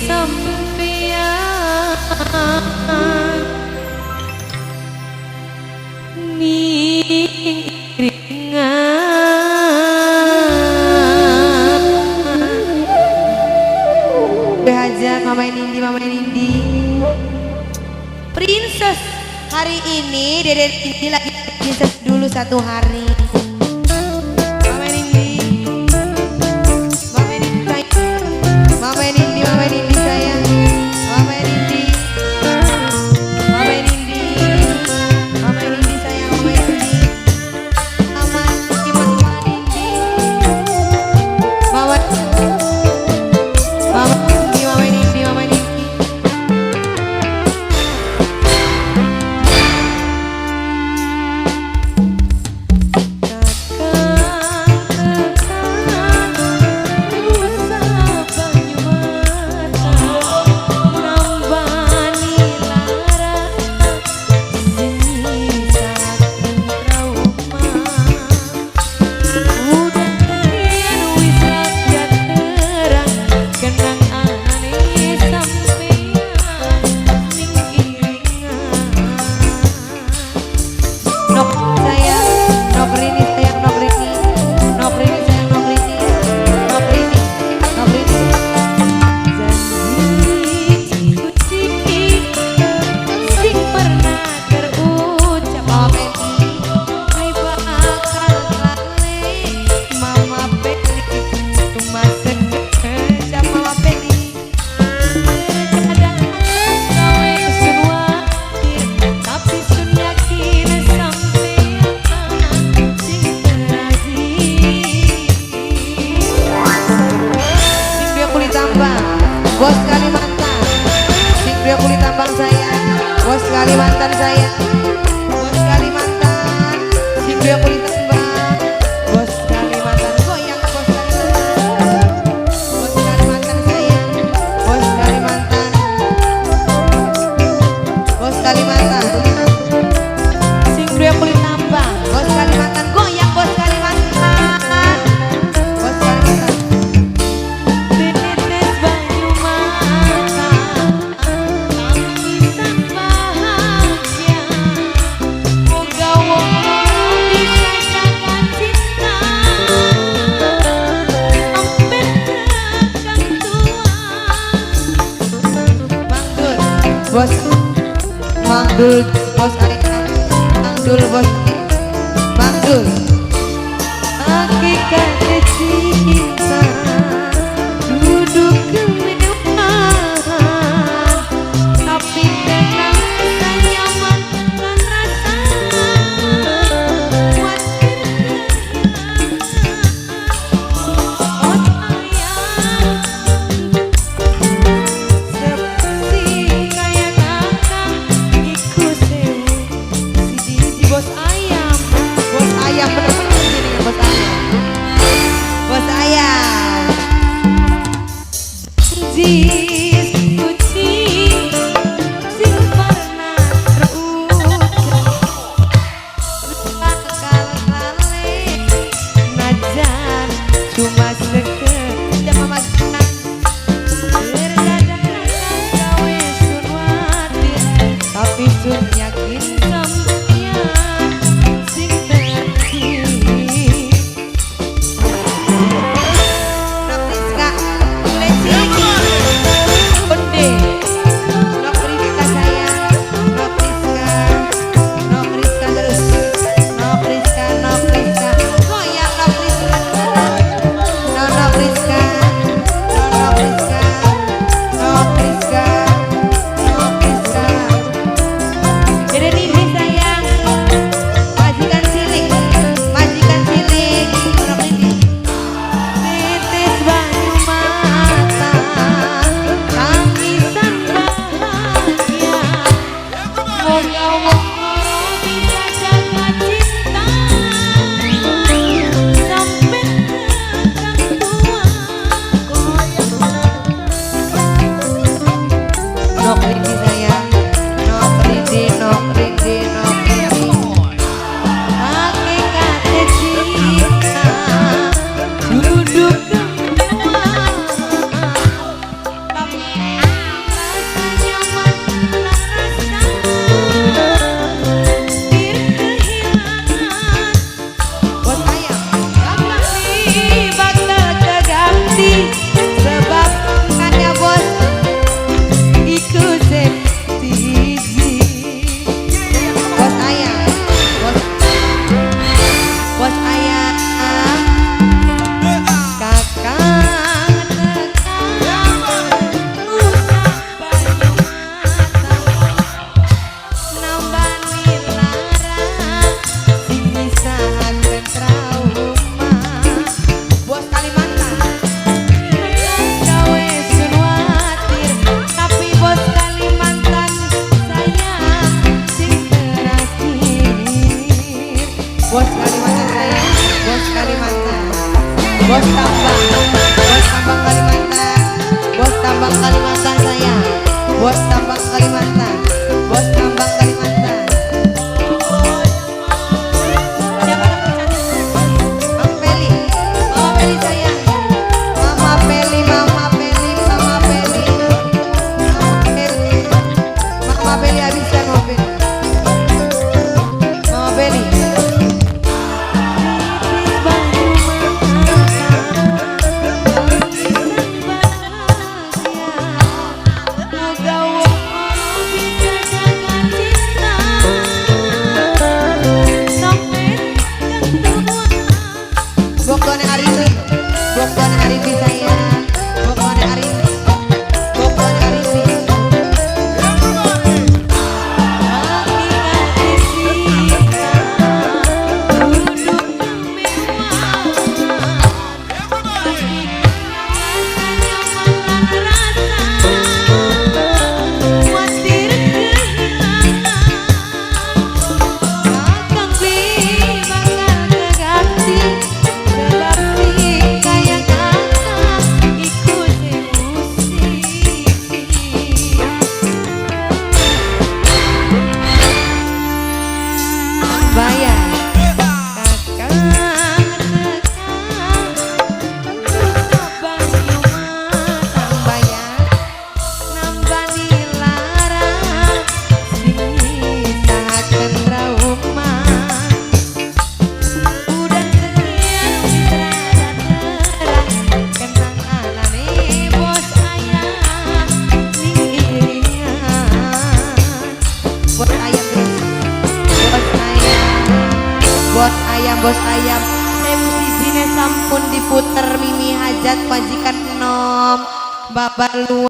sampeyan niringan Behajak Mama Nindi Princess hari ini Dede Nindi lagi princess dulu satu hari. Bos Kalimantan, sing dia kulit tambang saya. Bos Kalimantan saya, bos Kalimantan, sing dia kulit tambang. Bos Kalimantan, goyang bos Kalimantan. Bos Kalimantan saya, bos Kalimantan, bos Kalimantan, sing dia kulit tambang. Bos Kalimantan, goyang bos Kalimantan. Bos Mangdul, bos Aina, Mangdul bos Mangdul. Hakikat cinta duduk kemewahan, tapi tenang dan nyaman dan rasa khawatir tambang Kalimantan saya, bos tambang Kalimantan, bos tambang Kalimantan. Mama Peli saya, Mama Peli, Mama Peli, Mama Peli, Mama Peli, Mama Peli habiskan mobil, Mama Peli. Bokone Arifi, Bokone Arifi saya, Bokone Arifi, Bokone Arifi. Bos ayam MC Jine sampun diputer mimi hajat majikan enom babalu